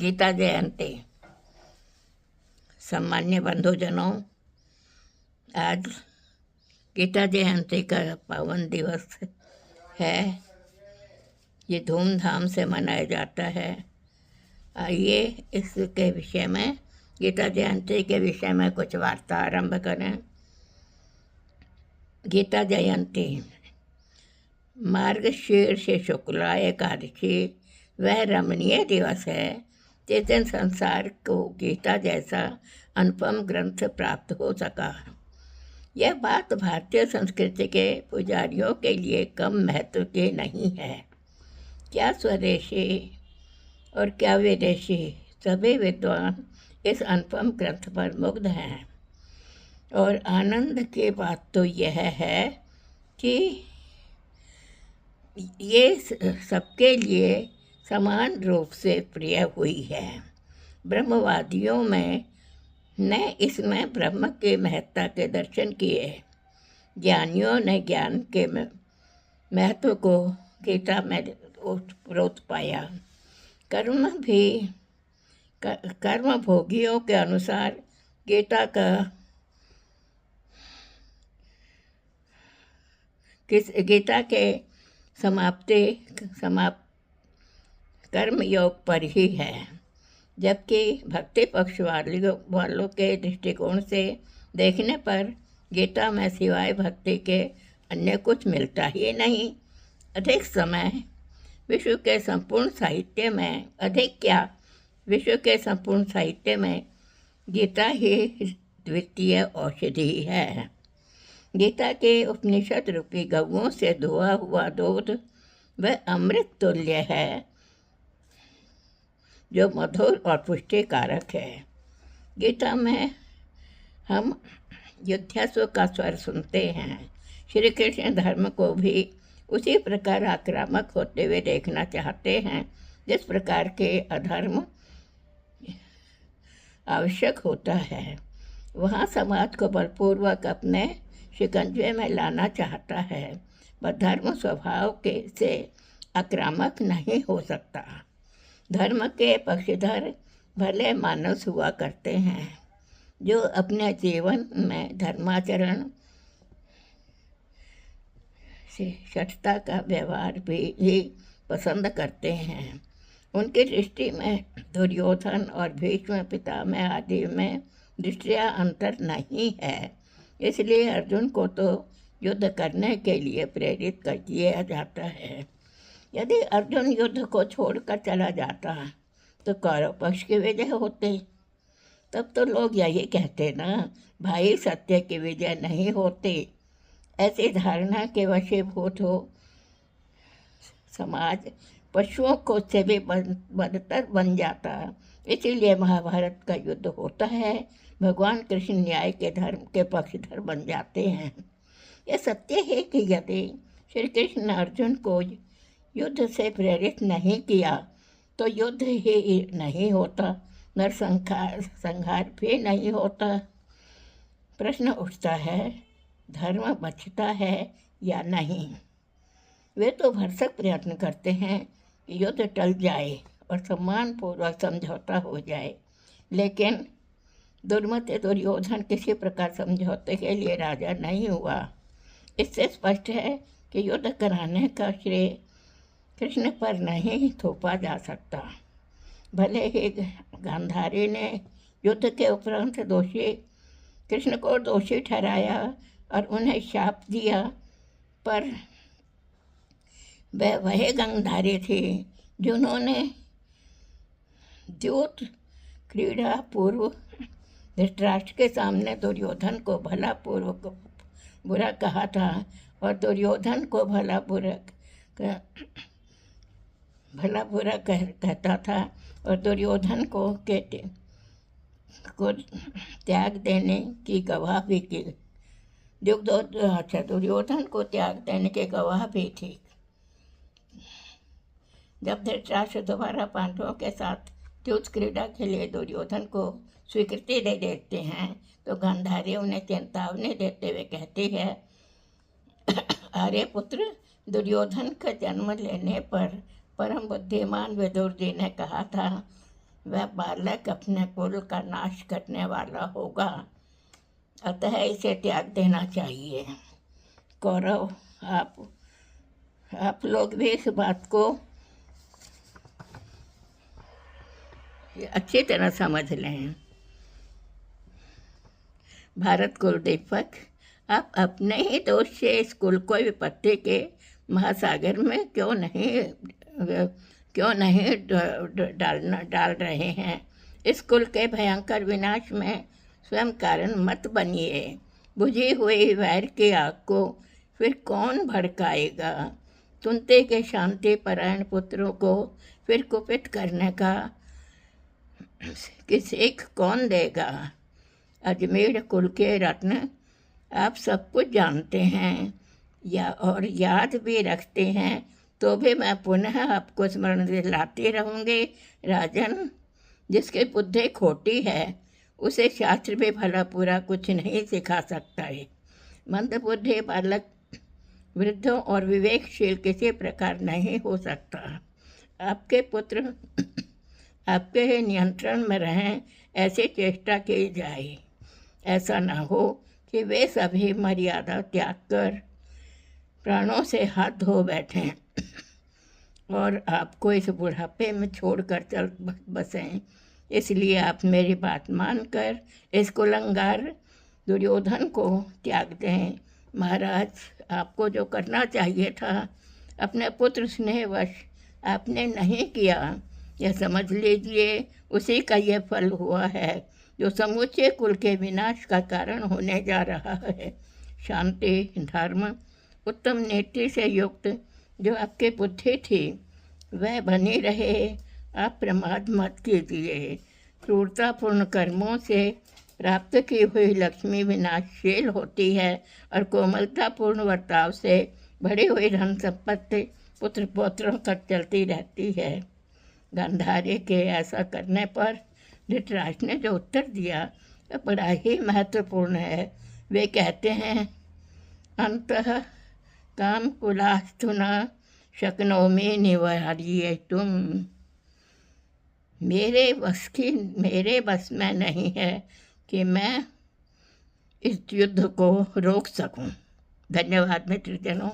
गीता जयंती। सम्मान्य बंधुजनों, आज गीता जयंती का पावन दिवस है। ये धूमधाम से मनाया जाता है। आइए इसके विषय में, गीता जयंती के विषय में कुछ वार्ता आरंभ करें। गीता जयंती मार्गशीर्ष शुक्ला एकादशी वह रमणीय दिवस है जिस दिन संसार को गीता जैसा अनुपम ग्रंथ प्राप्त हो सका। यह बात भारतीय संस्कृति के पुजारियों के लिए कम महत्व की नहीं है। क्या स्वदेशी और क्या विदेशी, सभी विद्वान इस अनुपम ग्रंथ पर मुग्ध हैं। और आनंद की बात तो यह है कि ये सबके लिए समान रूप से प्रिय हुई है। ब्रह्मवादियों में ने इसमें ब्रह्म के महत्ता के दर्शन किए। ज्ञानियों ने ज्ञान के महत्व को गीता में ओत पाया। कर्म भोगियों के अनुसार गीता के समाप्त कर्म योग पर ही है, जबकि भक्ति पक्ष वालों के दृष्टिकोण से देखने पर गीता में सिवाय भक्ति के अन्य कुछ मिलता ही नहीं। अधिक समय विश्व के संपूर्ण साहित्य में गीता ही द्वितीय औषधि है। गीता के उपनिषद रूपी गौओं से धुआ हुआ दूध वह अमृत तुल्य है जो मधुर और पुष्टिकारक है। गीता में हम युद्धासु का स्वर सुनते हैं। श्री कृष्ण धर्म को भी उसी प्रकार आक्रामक होते हुए देखना चाहते हैं जिस प्रकार के अधर्म आवश्यक होता है। वहाँ समाज को बलपूर्वक अपने शिकंजे में लाना चाहता है। वह धर्म स्वभाव से आक्रामक नहीं हो सकता। धर्म के पक्षधर भले मानस हुआ करते हैं जो अपने जीवन में धर्माचरण से सठता का व्यवहार भी पसंद करते हैं। उनकी दृष्टि में दुर्योधन और भीष्म पितामह आदि में दृष्टिया अंतर नहीं है। इसलिए अर्जुन को तो युद्ध करने के लिए प्रेरित कर दिया जाता है। यदि अर्जुन युद्ध को छोड़कर चला जाता तो कौरव पक्ष की विजय होती। तब तो लोग यही कहते ना, भाई सत्य की विजय नहीं होती। ऐसी धारणा के वशीभूत हो समाज पशुओं को से भी बदतर बन जाता। इसीलिए महाभारत का युद्ध होता है। भगवान कृष्ण न्याय के धर्म के पक्षधर बन जाते हैं। यह सत्य है कि यदि श्री कृष्ण ने अर्जुन को युद्ध से प्रेरित नहीं किया तो युद्ध ही नहीं होता, नरसंहार भी नहीं होता। प्रश्न उठता है, धर्म बचता है या नहीं। वे तो भरसक प्रयत्न करते हैं कि युद्ध टल जाए और सम्मानपूर्वक समझौता हो जाए, लेकिन दुर्मति दुर्योधन किसी प्रकार समझौते के लिए राजा नहीं हुआ। इससे स्पष्ट है कि युद्ध कराने का श्रेय कृष्ण पर नहीं थोपा जा सकता। भले ही गांधारी ने युद्ध के उपरांत कृष्ण को दोषी ठहराया और उन्हें शाप दिया, पर वह गांधारी थी जिन्होंने द्यूत क्रीड़ा पूर्व धृतराष्ट्र के सामने दुर्योधन को भला बुरा कहा था और दुर्योधन को भला बुरा कहता था और दुर्योधन को त्याग देने की गवाह भी की। दुर्योधन को त्याग देने के गवाह भी थी। जब धृतराष्ट्र दोबारा पांडवों के साथ द्यूत क्रीड़ा के लिए दुर्योधन को स्वीकृति दे देते हैं तो गांधारी उन्हें चेतावनी देते हुए कहती है, आर्यपुत्र, दुर्योधन का जन्म लेने पर परम बुद्धिमान विदुर जी ने कहा था वह बालक अपने कुल का नाश करने वाला होगा, अतः इसे त्याग देना चाहिए। कौरव, आप लोग भी इस बात को अच्छी तरह समझ लें। भारत कुलदीपक, आप अपने ही दोष से इस कुल को विपत्ति के महासागर में क्यों नहीं डाल रहे हैं। इस कुल के भयंकर विनाश में स्वयं कारण मत बनिए। बुझी हुई वैर की आग को फिर कौन भड़काएगा। सुनते के शांति परायण पुत्रों को फिर कुपित करने का सीख कौन देगा। अजमेर कुल के रत्न, आप सब कुछ जानते हैं और याद भी रखते हैं, तो भी मैं पुनः आपको स्मरण दिलाती रहूँगी। राजन, जिसकी बुद्धि खोटी है उसे शास्त्र भी भला पूरा कुछ नहीं सिखा सकता है। मंदबुद्धि बालक वृद्धों और विवेकशील किसी प्रकार नहीं हो सकता। आपके पुत्र आपके ही नियंत्रण में रहें, ऐसी चेष्टा की जाए। ऐसा न हो कि वे सभी मर्यादा त्याग कर प्राणों से हाथ धो बैठें और आपको इस बुढ़ापे में छोड़कर चल बसें। इसलिए आप मेरी बात मानकर इस कुलंगार दुर्योधन को त्याग दें। महाराज, आपको जो करना चाहिए था अपने पुत्र स्नेहवश आपने नहीं किया, यह समझ लीजिए उसी का यह फल हुआ है जो समूचे कुल के विनाश का कारण होने जा रहा है। शांति, धर्म, उत्तम नीति से युक्त जो आपकी बुद्धि थी वह बनी रहे। आप प्रमाद मत कीजिए। क्रूरतापूर्ण कर्मों से प्राप्त की हुई लक्ष्मी विनाशशील होती है और कोमलतापूर्ण वर्ताव से बढ़ी हुई धन संपत्ति पुत्र पौत्रों तक चलती रहती है। गांधारी के ऐसा करने पर धृतराष्ट्र ने जो उत्तर दिया वह बड़ा ही महत्वपूर्ण है। वे कहते हैं, अंतः काम कुलास्तु न शक्नोमि निवारयितुं। मेरे बस में नहीं है कि मैं इस युद्ध को रोक सकूं। धन्यवाद मित्रजनों।